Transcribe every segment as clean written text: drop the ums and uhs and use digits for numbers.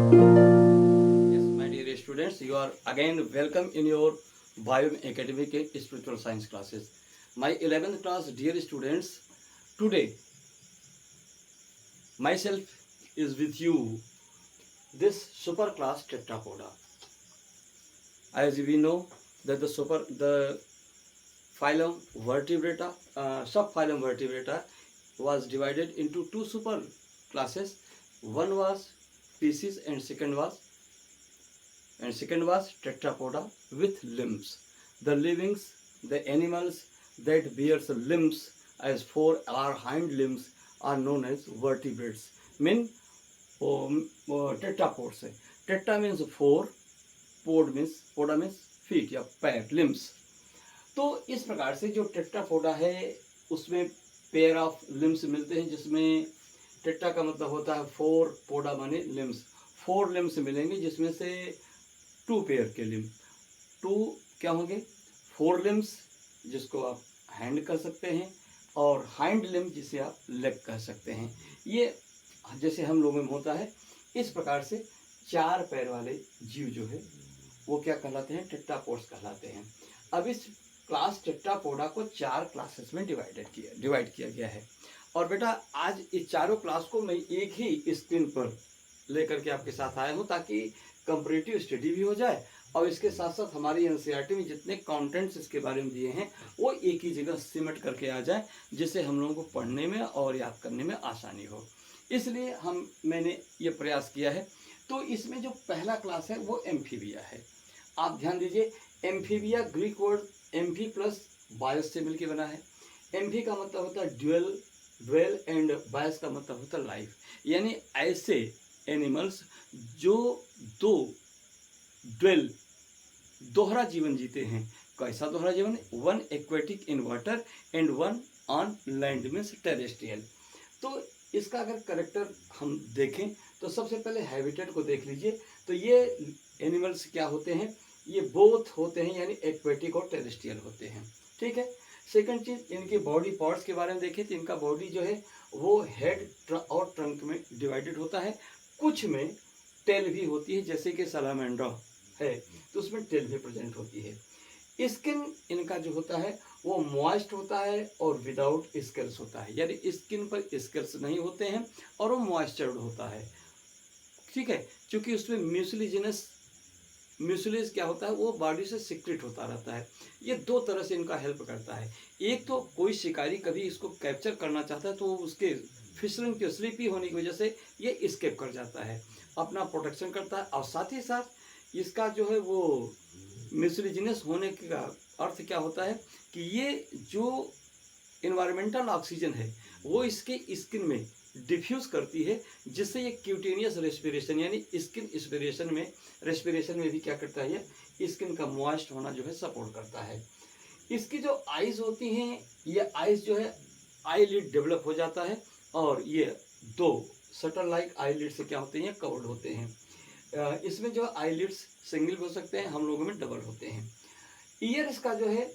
Yes, my dear students, you are again welcome in your Biome Academic Spiritual Science classes. My 11th class, dear students, today myself is with you this super class Tetrapoda. As we know that the phylum Vertebrata, subphylum Vertebrata was divided into two super classes. One was species and second was tetrapoda with limbs. The livings, the animals that bears limbs as four or hind limbs are known as vertebrates. Mean tetrapods है. Tetra means four, poda means feet या पैर, limbs. तो इस प्रकार से जो Tetrapoda है उसमें पेयर ऑफ लिम्स मिलते हैं, जिसमें टेट्रा का मतलब होता है फोर, पोडा माने लिम्स. फोर लिम्स मिलेंगे जिसमें से टू पेयर के लिम्ब. टू क्या होंगे? फोर लिम्स जिसको आप हैंड कर सकते हैं और हाइंड लिम्ब जिसे आप लेग कह सकते हैं. ये जैसे हम लोगों में होता है, इस प्रकार से चार पैर वाले जीव जो है वो क्या कहलाते हैं? टेट्रापोड्स कहलाते हैं. अब इस क्लास टेट्रापोडा को चार क्लासेस में डिवाइड किया गया है. और बेटा आज इस चारों क्लास को मैं एक ही स्क्रीन पर लेकर के आपके साथ आया हूँ ताकि कंपैरेटिव स्टडी भी हो जाए और इसके साथ साथ हमारी एनसीईआरटी में जितने कंटेंट्स इसके बारे में दिए हैं वो एक ही जगह सिमट करके आ जाए, जिससे हम लोगों को पढ़ने में और याद करने में आसानी हो. इसलिए मैंने ये प्रयास किया है. तो इसमें जो पहला क्लास है वो एम्फीबिया है. आप ध्यान दीजिए, amphibia Greek word amphi plus bios से मिलकर बना है. एम्फी का मतलब होता है ड्वेल एंड बायस का मतलब होता है लाइफ, यानी ऐसे एनिमल्स जो दोहरा जीवन जीते हैं. कैसा दोहरा जीवन? One aquatic in water and one on land means terrestrial. तो इसका अगर करेक्टर हम देखें तो सबसे पहले हैबिटेट को देख लीजिए. तो ये एनिमल्स क्या होते हैं? ये बोथ होते हैं, यानी एक्वेटिक और टेरेस्ट्रियल होते हैं. ठीक है. सेकंड चीज, इनके बॉडी पार्ट्स के बारे में देखें तो इनका बॉडी जो है वो हेड और ट्रंक में डिवाइडेड होता है. कुछ में टेल भी होती है, जैसे कि सलामेंड्रा है तो उसमें टेल भी प्रेजेंट होती है. स्किन इनका जो होता है वो मॉइस्ट होता है और विदाउट स्केल्स होता है, यानी स्किन पर स्केल्स नहीं होते हैं और वो मॉइस्चर्ड होता है. ठीक है. क्योंकि उसमें म्यूसिलेज क्या होता है, वो बॉडी से सिक्रेट होता रहता है. ये दो तरह से इनका हेल्प करता है. एक तो कोई शिकारी कभी इसको कैप्चर करना चाहता है तो उसके फिसलन के स्लिपी होने की वजह से ये स्केप कर जाता है, अपना प्रोटेक्शन करता है. और साथ ही साथ इसका जो है वो म्यूसिलिजिनस होने का अर्थ क्या होता है कि ये जो इन्वायरमेंटल ऑक्सीजन है वो इसके स्किन में डिफ्यूज करती है, जिससे ये क्यूटेनियस रेस्पिरेशन यानी स्किन रेस्पिरेशन में भी क्या करता है, ये स्किन का मॉइस्ट होना जो है सपोर्ट करता है. इसकी जो आइज होती हैं, ये आइज जो है आईलिड डेवलप हो जाता है और ये दो शटर लाइक आईलिड से क्या होते हैं, कवर्ड होते हैं. इसमें जो आईलिड्स सिंगल हो सकते हैं, हम लोगों में डबल होते हैं. ईयर इसका जो है,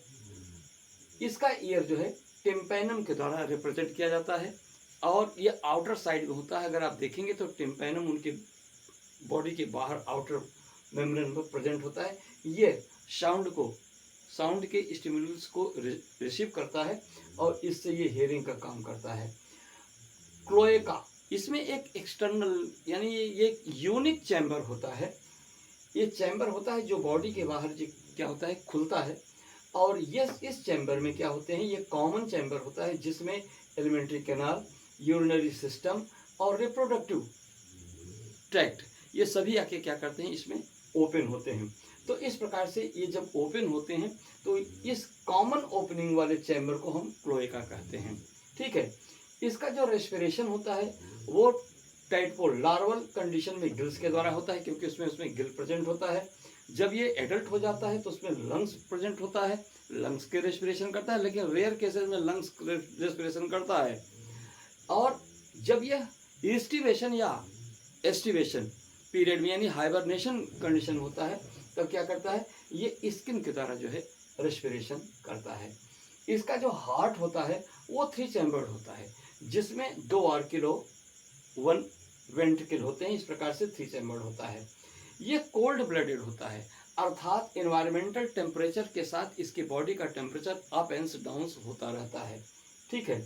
इसका ईयर जो है टिम्पैनम के द्वारा रिप्रेजेंट किया जाता है और ये आउटर साइड में होता है. अगर आप देखेंगे तो टिम्पैनम उनके बॉडी के बाहर आउटर मेम्ब्रेन में प्रेजेंट होता है. ये साउंड के स्टिमुलस को रिसीव करता है और इससे ये हेयरिंग का काम करता है. क्लोएका, इसमें एक एक्सटर्नल यानी ये एक यूनिक चैम्बर होता है. ये चैम्बर होता है जो बॉडी के बाहर जो क्या होता है खुलता है. और ये इस चैम्बर में क्या होते हैं, ये कॉमन चैम्बर होता है जिसमें एलिमेंट्री कैनाल, यूरिनरी सिस्टम और रिप्रोडक्टिव ट्रैक्ट ये सभी आके क्या करते हैं, इसमें ओपन होते हैं. तो इस प्रकार से ये जब ओपन होते हैं तो इस कॉमन ओपनिंग वाले चैम्बर को हम क्लोएका कहते हैं. ठीक है. इसका जो रेस्पिरेशन होता है वो टाइडपोल लार्वल कंडीशन में गिल्स के द्वारा होता है, क्योंकि उसमें गिल प्रेजेंट होता है. जब ये एडल्ट हो जाता है तो उसमें लंग्स प्रेजेंट होता है, लंग्स के रेस्पिरेशन करता है, लेकिन रेयर केसेस में लंग्स रेस्पिरेशन करता है. और जब यह इस्टिवेशन या एस्टिवेशन पीरियड में यानी हाइबरनेशन कंडीशन होता है तब क्या करता है, ये स्किन के द्वारा जो है रेस्पिरेशन करता है. इसका जो हार्ट होता है वो 3 चैम्बर्ड होता है, जिसमें 2 आर्किलो 1 वेंट्रिकल होते हैं, इस प्रकार से 3 चैम्बर्ड होता है। ये कोल्ड ब्लडेड होता है, अर्थात एनवायरमेंटल टेम्परेचर के साथ इसकी बॉडी का टेम्परेचर अप एंड डाउन होता रहता है, ठीक है।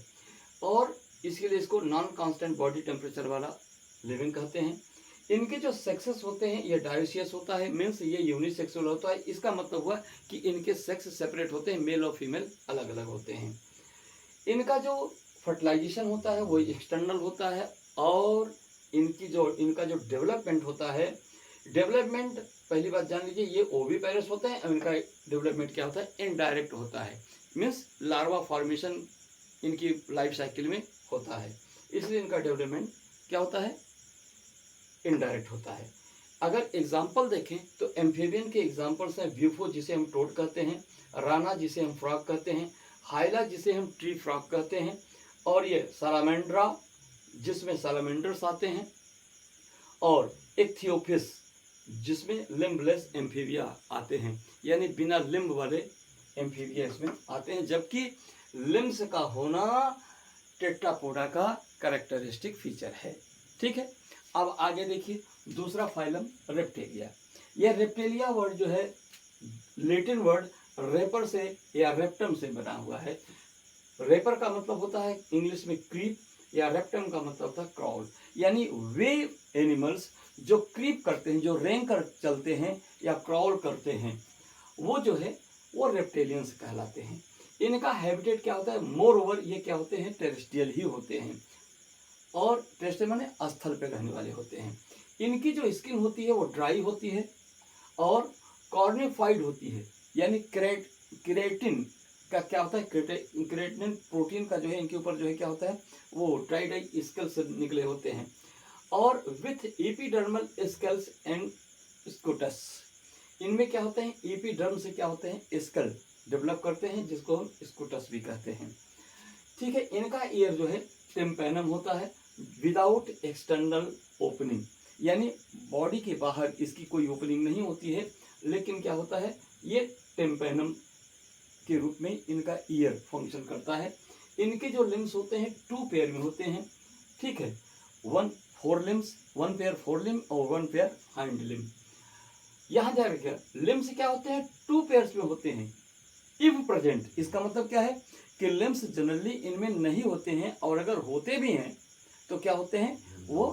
और इसके लिए इसको नॉन कांस्टेंट बॉडी टेम्परेचर वाला लिविंग कहते हैं। इनके जो सेक्सेस होते हैं ये डायोसियस होता है, मीन्स ये यूनिसेक्सुअल होता है। इसका मतलब हुआ कि इनके सेक्स सेपरेट होते हैं, मेल और फीमेल अलग अलग होते हैं। इनका जो फर्टिलाइजेशन होता है वो एक्सटर्नल होता है, और इनका जो डेवलपमेंट होता है, डेवलपमेंट पहली बात जान लीजिए, ये ओविपेरस होते हैं और इनका डेवलपमेंट क्या होता है, इनडायरेक्ट होता है, मीन्स लार्वा फॉर्मेशन इनकी लाइफ साइकिल में होता है, इसलिए इनका डेवलपमेंट क्या होता है, इनडायरेक्ट होता है। अगर एग्जाम्पल देखें तो एम्फीबियन के एग्जाम्पल्स हैं ब्यूफो जिसे हम टोड कहते हैं, राना जिसे हम फ्रॉग कहते हैं, हाइला जिसे हम ट्री फ्रॉग कहते हैं, और ये सालामेंड्रा जिसमें सालामेंडर्स आते हैं, और इक्थियोपिस जिसमें लिम्बलेस एम्फीबिया आते हैं, यानी बिना लिम्ब वाले एम्फीबिया इसमें आते हैं, जबकि लिम्स का होना टेट्रापोडा का कैरेक्टरिस्टिक फीचर है, ठीक है। अब आगे देखिए दूसरा फाइलम रेप्टेलिया। यह रेप्टेलिया वर्ड जो है लैटिन वर्ड रेपर से या रेप्टम से बना हुआ है। रेपर का मतलब होता है इंग्लिश में क्रीप, या रेप्टम का मतलब होता है क्रॉल, यानी वे एनिमल्स जो क्रीप करते हैं, जो रेंग कर चलते हैं या क्रॉल करते हैं, वो जो है वो रेप्टेलियंस कहलाते हैं। इनका हैबिटेट क्या होता है, मोर ओवर ये क्या होते हैं, टेरेस्ट्रियल ही होते हैं, और टेरेस्ट्रियल माने स्थल पे रहने वाले होते हैं। इनकी जो स्किन होती है वो ड्राई होती है और कॉर्निफाइड होती है, यानी क्रेटिन का क्या होता है, क्रेटिन प्रोटीन का जो है इनके ऊपर जो है क्या होता है, वो डाई स्केल से निकले होते हैं, और विथ एपिडर्मल स्केल्स एंड स्कूटस। इनमें क्या होते हैं, एपिडर्म से क्या होते हैं, स्केल डेवलप करते हैं, जिसको हम स्कूटस भी कहते हैं, ठीक है। इनका ईयर जो है टिम्पेनम होता है विदाउट एक्सटर्नल ओपनिंग, यानी बॉडी के बाहर इसकी कोई ओपनिंग नहीं होती है, लेकिन क्या होता है, ये टिम्पेनम के रूप में इनका ईयर फंक्शन करता है। इनके जो लिम्स होते हैं 2 पेयर में होते हैं, ठीक है, 1 पेयर फोर लिम और 1 पेयर हाइंड लिम। यहाँ जा रखिए लिम्स क्या होते हैं, 2 पेयर्स में होते हैं इफ प्रेजेंट। इसका मतलब क्या है कि लिम्स जनरली इनमें नहीं होते हैं, और अगर होते भी हैं तो क्या होते हैं, वो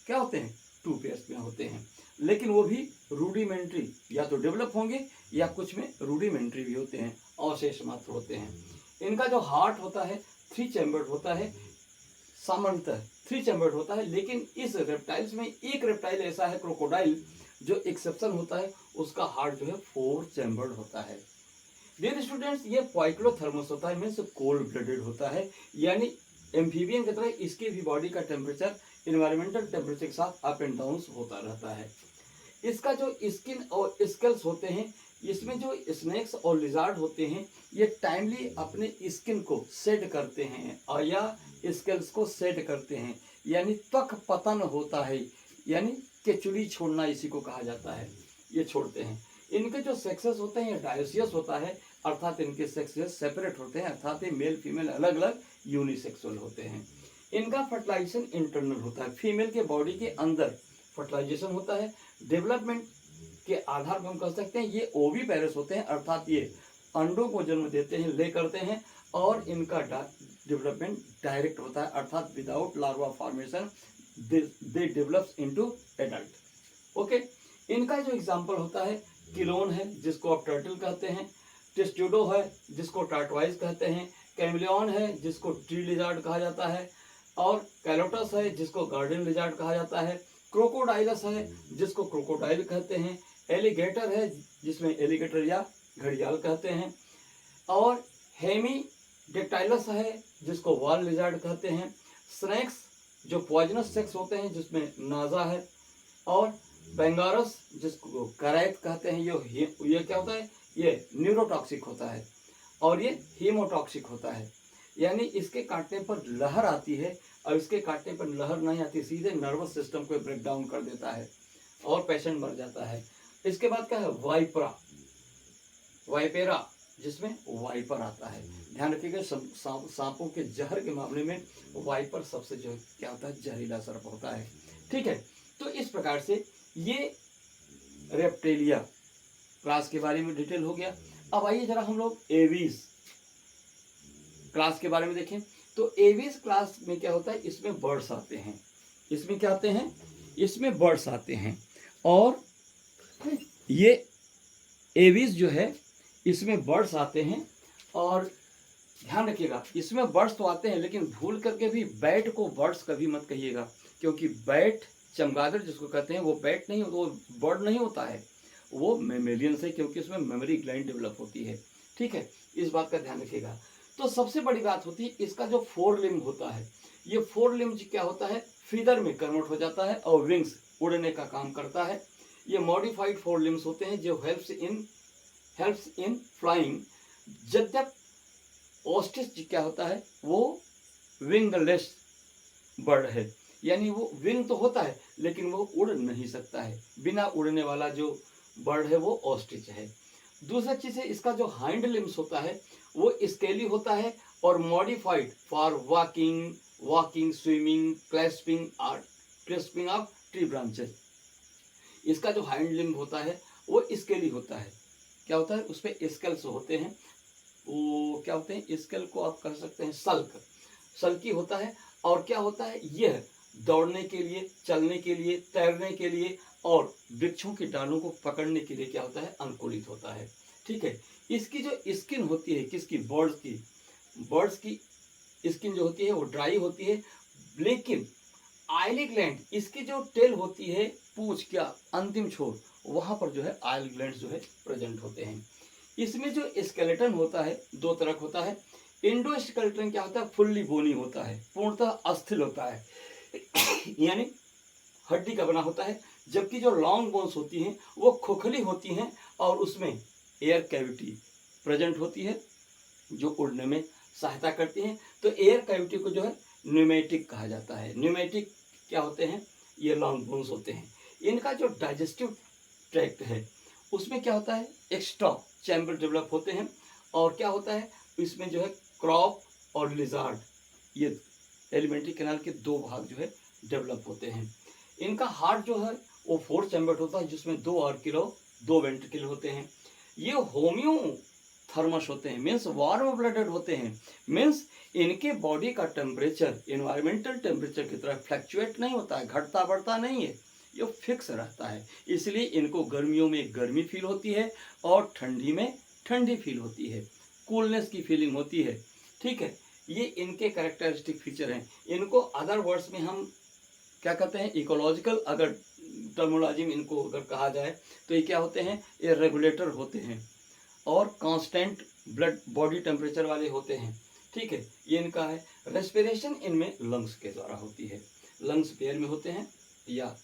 क्या होते हैं, 2 पेयर्स में होते हैं, लेकिन वो भी रूडिमेंट्री, या तो डेवलप होंगे या कुछ में रूडिमेंट्री भी होते हैं, अवशेष मात्र होते हैं। इनका जो हार्ट होता है 3 चैम्बर्ड होता है, सामान्यतः 3 चैम्बर्ड होता है, लेकिन इस रेप्टाइल्स में एक रेप्टाइल ऐसा है क्रोकोडाइल जो एक्सेप्शन होता है, उसका हार्ट जो है 4 चैम्बर्ड होता है। डियर स्टूडेंट्स, ये पॉइक्लोथर्मस होता है, मीन्स कोल्ड ब्लडेड होता है, यानी एम्फीबियन की तरह इसकी भी बॉडी का टेम्परेचर इन्वायरमेंटल टेम्परेचर के साथ अप एंड डाउन होता रहता है। इसका जो स्किन और स्केल्स होते हैं, इसमें जो स्नेक्स और लिजार्ड होते हैं, ये टाइमली अपने स्किन को शेड करते हैं और या स्केल्स को शेड करते हैं, यानी त्वक पतन होता है, यानी केचुली छोड़ना इसी को कहा जाता है, ये छोड़ते हैं। इनके जो सेक्सेस होते हैं ये डायोसियस होता है, अर्थात इनके सेक्सेस सेपरेट होते हैं, अर्थात ये मेल फीमेल अलग अलग यूनिसेक्सुअल होते हैं। इनका फर्टिलाइजेशन इंटरनल होता है, फीमेल के बॉडी के अंदर फर्टिलाइजेशन होता है। डेवलपमेंट के आधार पर हम कह सकते हैं ये ओविपेरस होते हैं, अर्थात ये अंडों को जन्म देते हैं, ले करते हैं, और इनका डेवलपमेंट डायरेक्ट होता है, अर्थात विदाउट लार्वा फॉर्मेशन दे डेवलप्स इनटू एडल्ट। ओके, इनका जो एग्जांपल होता है किलोन है जिसको आप टर्टल कहते हैं, टेस्ट्यूडो है जिसको टार्टवाइज कहते हैं, कैमिलियन है जिसको ट्री लिजार्ड कहा जाता है, और कैलोटस है जिसको गार्डन लिजार्ड कहा जाता है, क्रोकोडाइलस है जिसको क्रोकोडाइल कहते हैं, एलिगेटर है जिसमें एलिगेटर या घड़ियाल कहते हैं, और हेमीडेक्टाइलस है जिसको वॉल लिजार्ड कहते हैं, स्नेक्स जो पॉइजनस सेक्स होते हैं जिसमें नाजा है, और बेंगारस जिसको करैत कहते हैं, ये क्या होता है, ये न्यूरोटॉक्सिक होता है, और ये हीमोटॉक्सिक होता है, यानी इसके काटने पर लहर आती है, और इसके काटने पर लहर नहीं आती, सीधे नर्वस सिस्टम को ब्रेक डाउन कर देता है और पेशेंट मर जाता है। इसके बाद क्या है, वाइपेरा जिसमें वाइपर आता है। ध्यान रखिएगा सांपों के जहर के मामले में वाइपर सबसे जो क्या होता है, जहरीला सर्प होता है। ठीक है। तो इस प्रकार से ये रेप्टेलिया क्लास के बारे में डिटेल हो गया। अब आइए जरा हम लोग एवीज क्लास के बारे में देखें। तो एवीज क्लास में क्या होता है, इसमें बर्ड्स आते हैं। इसमें क्या आते हैं, इसमें बर्ड्स आते हैं। और ये एवीज जो है इसमें बर्ड्स आते हैं। और ध्यान रखिएगा, इसमें बर्ड्स तो आते हैं, लेकिन भूल करके भी बैट को बर्ड्स कभी मत कहिएगा, क्योंकि बैट, चमगादड़ जिसको कहते हैं, वो बैट नहीं, वो बर्ड नहीं होता है, वो मेमेलियन से, क्योंकि उसमें मेमोरी ग्लैंड डेवलप होती है। ठीक है, इस बात का ध्यान रखिएगा। तो सबसे बड़ी बात होती है इसका जो फोर लिम्ब होता है, ये फोर लिम्ब क्या होता है, फीदर में कन्वर्ट हो जाता है और विंग्स उड़ने का काम करता है। ये मॉडिफाइड फोर लिम्स होते हैं जो हेल्प्स इन फ्लाइंग। जब ऑस्ट्रिच क्या होता है, वो विंगलेस बर्ड है, यानी वो विंग तो होता है लेकिन वो उड़ नहीं सकता है। बिना उड़ने वाला जो बर्ड है वो ऑस्ट्रिच है। दूसरा चीज है, इसका जो हाइंड लिम्स होता है वो स्केली होता है और modified for walking, swimming, clasping of tree branches. इसका जो हाइंड लिम्ब होता है वो स्केली होता है। क्या होता है, उस पर स्केल्स होते हैं, वो क्या होते हैं, स्केल को आप कह सकते हैं सल्की होता है। और क्या होता है, यह दौड़ने के लिए, चलने के लिए, तैरने के लिए और वृक्षों की डालों को पकड़ने के लिए क्या होता है, अनुकूलित होता है। ठीक है, इसकी जो स्किन होती है, किसकी, बर्ड्स की स्किन जो होती है वो ड्राई होती है, लेकिन आयली ग्लैंड, इसकी जो टेल होती है, पूंछ क्या अंतिम छोर, वहां पर जो है आयल ग्लैंड जो है प्रेजेंट होते हैं। इसमें जो स्केलेटन होता है दो तरह का होता है। इंडोस्केलेटन क्या होता है, फुल्ली बोनी होता है, पूर्णतः अस्थिर होता है यानी हड्डी का बना होता है। जबकि जो लॉन्ग बोन्स होती हैं वो खोखली होती हैं और उसमें एयर कैविटी प्रेजेंट होती है जो उड़ने में सहायता करती हैं। तो एयर कैविटी को जो है न्यूमेटिक कहा जाता है। न्यूमेटिक क्या होते हैं, ये लॉन्ग बोन्स होते हैं। इनका जो डाइजेस्टिव ट्रैक्ट है उसमें क्या होता है, एक्स्ट्रा चैम्बर डेवलप होते हैं। और क्या होता है, इसमें जो है क्रॉप और लिजार्ड, ये एलिमेंट्री कैनाल के दो भाग जो है डेवलप होते हैं। इनका हार्ट जो है वो 4 चैम्बर होता है, जिसमें 2 आर्किलो 2 वेंट्रिकल होते हैं। ये होम्यो थर्मस होते हैं, मीन्स वार्म ब्लडेड होते हैं। मीन्स इनके बॉडी का टेम्परेचर एनवायरमेंटल टेम्परेचर की तरह फ्लक्चुएट नहीं होता है, घटता बढ़ता नहीं है, ये फिक्स रहता है। इसलिए इनको गर्मियों में गर्मी फील होती है और ठंडी में ठंडी फील होती है, कूलनेस की फीलिंग होती है। ठीक है, ये इनके कैरेक्टरिस्टिक फीचर हैं। इनको अदर वर्ड्स में हम क्या कहते हैं, इकोलॉजिकल अगर टर्मोलॉजी में इनको अगर कहा जाए तो ये क्या होते हैं, ये रेगुलेटर होते हैं और कांस्टेंट ब्लड बॉडी टेम्परेचर वाले होते हैं। ठीक है, ये इनका है। रेस्पिरेशन इनमें लंग्स के द्वारा होती है, लंग्स पेयर में होते हैं या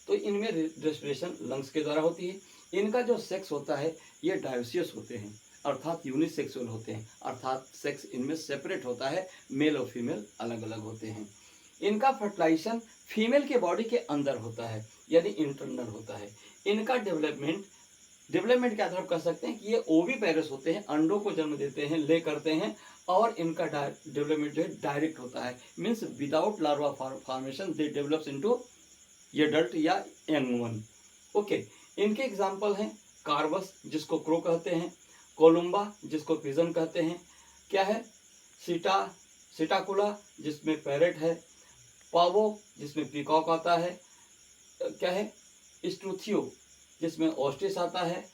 तो इनमें रेस्पिरेशन लंग्स के द्वारा होती है। इनका जो सेक्स होता है ये डायोसियस होते हैं, अर्थात यूनिसेक्सुअल होते हैं, अर्थात सेक्स इनमें सेपरेट होता है, मेल और फीमेल अलग अलग होते हैं। इनका फर्टिलाइजेशन फीमेल के बॉडी के अंदर होता है, यानी इंटरनल होता है। इनका डेवलपमेंट के आधार पर कह सकते हैं कि ये ओवी पैरस होते हैं, अंडों को जन्म देते हैं, ले करते हैं, और इनका डेवलपमेंट जो है डायरेक्ट होता है, मीन्स विदाउट लार्वा फॉर्मेशन दे डेवलप्स इनटू ये अडल्ट या यंग वन। ओके, इनके एग्जाम्पल हैं कार्बस जिसको क्रो कहते हैं, कोलुम्बा जिसको पिजन कहते हैं, क्या है सिटाकुला जिसमें पैरेट है, पावो जिसमें पीकॉक आता है, क्या है स्टूथियो जिसमें ऑस्ट्रिच आता है,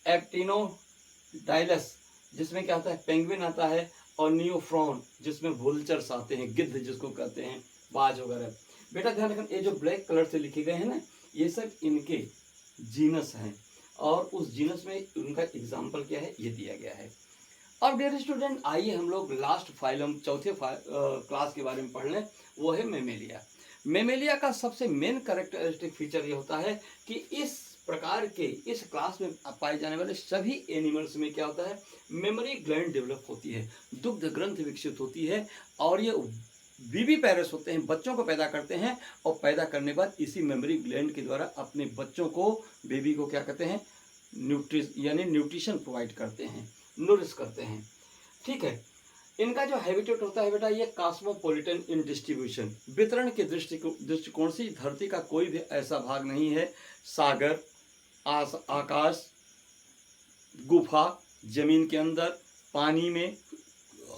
एप्टिनोडाइलस जिसमें क्या आता है, पेंगुइन आता है, और नियोफ्रॉन जिसमें वुल्चर्स आते हैं, गिद्ध जिसको कहते हैं, बाज वगैरह। बेटा ध्यान रखना, ये जो ब्लैक कलर से लिखे गए हैं ना, ये सब इनके जीनस हैं और उस जीनस में उनका एग्जाम्पल क्या है ये दिया गया है। अब डियर स्टूडेंट, आइए हम लोग लास्ट फाइलम चौथे क्लास के बारे में पढ़ लें, वो है मेमेलिया। मेमेलिया का सबसे मेन कैरेक्टरिस्टिक फीचर ये होता है कि इस प्रकार के इस क्लास में पाए जाने वाले सभी एनिमल्स में क्या होता है, मेमोरी ग्लैंड डेवलप होती है, दुग्ध ग्रंथ विकसित होती है, और ये बीबी पैरस होते हैं, बच्चों को पैदा करते हैं, और पैदा करने के बाद इसी मेमोरी ग्लैंड के द्वारा अपने बच्चों को, बेबी को क्या कहते हैं, न्यूट्रिशन प्रोवाइड करते हैं, नूरिश करते हैं। ठीक है, इनका जो हैबिटेट होता है बेटा, ये कॉस्मोपॉलिटन इन डिस्ट्रीब्यूशन, वितरण के दृष्टिकोण से धरती का कोई भी ऐसा भाग नहीं है, सागर, आकाश, गुफा, जमीन के अंदर, पानी में,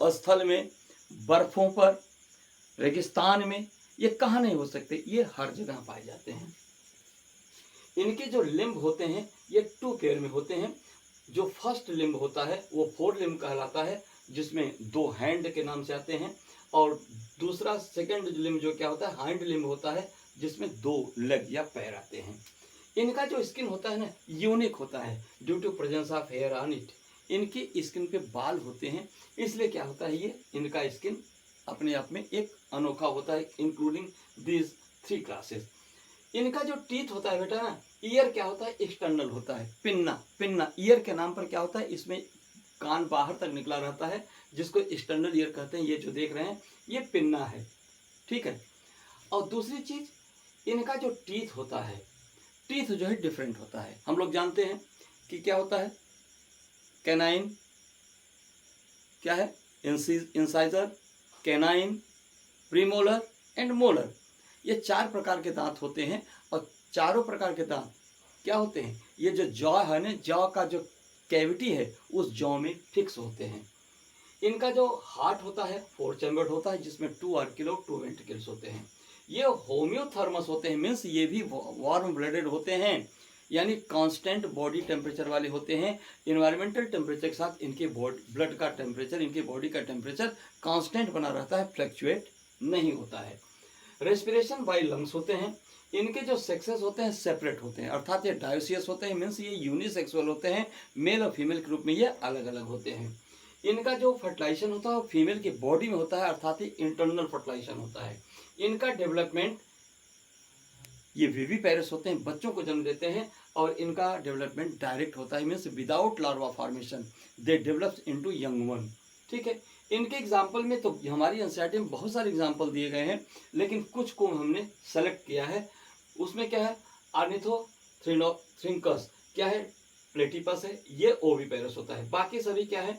स्थल में, बर्फों पर, रेगिस्तान में, ये कहाँ नहीं हो सकते, ये हर जगह पाए जाते हैं। इनके जो लिम्ब होते हैं ये 2 पेयर में होते हैं। जो फर्स्ट लिम्ब होता है वो 4 लिम्ब कहलाता है, जिसमें 2 हैंड के नाम से आते हैं, और दूसरा सेकंड लिम्ब जो क्या होता है, हाइंड लिम्ब होता है, जिसमें 2 लेग या पैर आते हैं। इनका जो स्किन होता है ना, यूनिक होता है due to presence of hair on it. इनकी स्किन पे बाल होते हैं, इसलिए क्या होता है, ये इनका स्किन अपने आप में एक अनोखा होता है, इंक्लूडिंग दीज 3 क्लासेस। इनका जो टीथ होता है बेटा ना, ईयर क्या होता है, एक्सटर्नल होता है, पिन्ना ईयर के नाम पर क्या होता है, इसमें कान बाहर तक निकला रहता है, जिसको एक्सटर्नल ईयर कहते हैं। ये जो देख रहे हैं ये पिन्ना है, ठीक है। और दूसरी चीज, इनका जो टीथ होता है, टीथ जो है डिफरेंट होता है। हम लोग जानते हैं कि क्या होता है, कैनाइन, क्या है, incisor, canine, premolar and molar, ये 4 प्रकार के दांत होते हैं। और चारों प्रकार के दांत क्या होते हैं, ये जो जॉ है ना, जॉ का जो कैविटी है उस जॉ में फिक्स होते हैं। इनका जो हार्ट होता है 4 चैम्बर्ड होता है, जिसमें 2 आर्किल और 2 वेंट्रिकल्स होते हैं। ये होम्योथर्मस होते हैं, मीन्स ये भी वार्म ब्लडेड होते हैं, यानी कांस्टेंट बॉडी टेम्परेचर वाले होते हैं। इन्वायरमेंटल टेम्परेचर के साथ इनके ब्लड का टेम्परेचर, इनके बॉडी का टेम्परेचर कांस्टेंट बना रहता है, फ्लक्चुएट नहीं होता है। रेस्पिरेशन बाय लंग्स होते हैं। इनके जो सेक्सेस होते हैं सेपरेट होते हैं, अर्थात ये डायोसियस होते हैं, मीन्स ये यूनिसेक्सुअल होते हैं, मेल और फीमेल के रूप में ये अलग अलग होते हैं। इनका जो फर्टिलाइजेशन होता है वो फीमेल की बॉडी में होता है, अर्थात ये इंटरनल फर्टिलाइजेशन होता है। इनका डेवलपमेंट, ये विविपेरस होते हैं, बच्चों को जन्म देते हैं, और इनका डेवलपमेंट डायरेक्ट होता है, मीन्स विदाउट लार्वा फॉर्मेशन दे डेवलप्स इनटू यंग वन, ठीक है। इनके एग्जाम्पल में तो हमारी एनसीईआरटी में बहुत सारे एग्जाम्पल दिए गए हैं, लेकिन कुछ को हमने सेलेक्ट किया है। उसमें क्या है, ऑर्निथोथ्रिंकस क्या है, प्लेटिपस है, ये ओविपेरस होता है। बाकी सभी क्या है,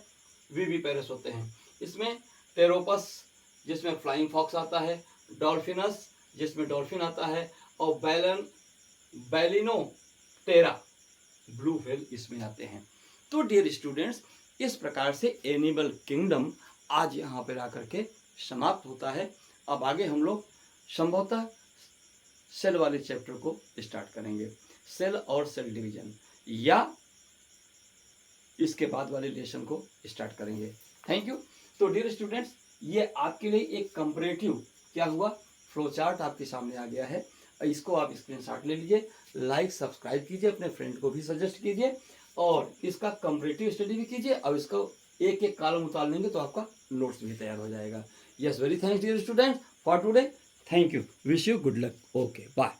विविपेरस होते हैं। इसमें टेरोपस, जिसमें फ्लाइंग फॉक्स आता है, डॉल्फिनस, जिसमें डॉल्फिन आता है, और बैलिनोप्टेरा, ब्लू व्हेल इसमें आते हैं। तो डियर स्टूडेंट्स, इस प्रकार से एनिमल किंगडम आज यहाँ पर आकर के समाप्त होता है। अब आगे हम लोग संभवतः सेल वाले चैप्टर को स्टार्ट करेंगे, सेल और सेल डिवीजन, या इसके बाद वाले लेसन को स्टार्ट करेंगे। Thank you. तो डियर स्टूडेंट्स, ये आपके लिए एक कंपैरेटिव क्या हुआ, फ्लो चार्ट आपके सामने आ गया है। इसको आप स्क्रीनशॉट ले लीजिए, लाइक सब्सक्राइब कीजिए, अपने फ्रेंड को भी सजेस्ट कीजिए, और इसका कंपैरेटिव स्टडी भी कीजिए। अब इसको एक एक कॉलम उतार लेंगे तो आपका नोट्स भी तैयार हो जाएगा। Yes, very thanks dear student for today. Thank you, wish you good luck. Okay, bye.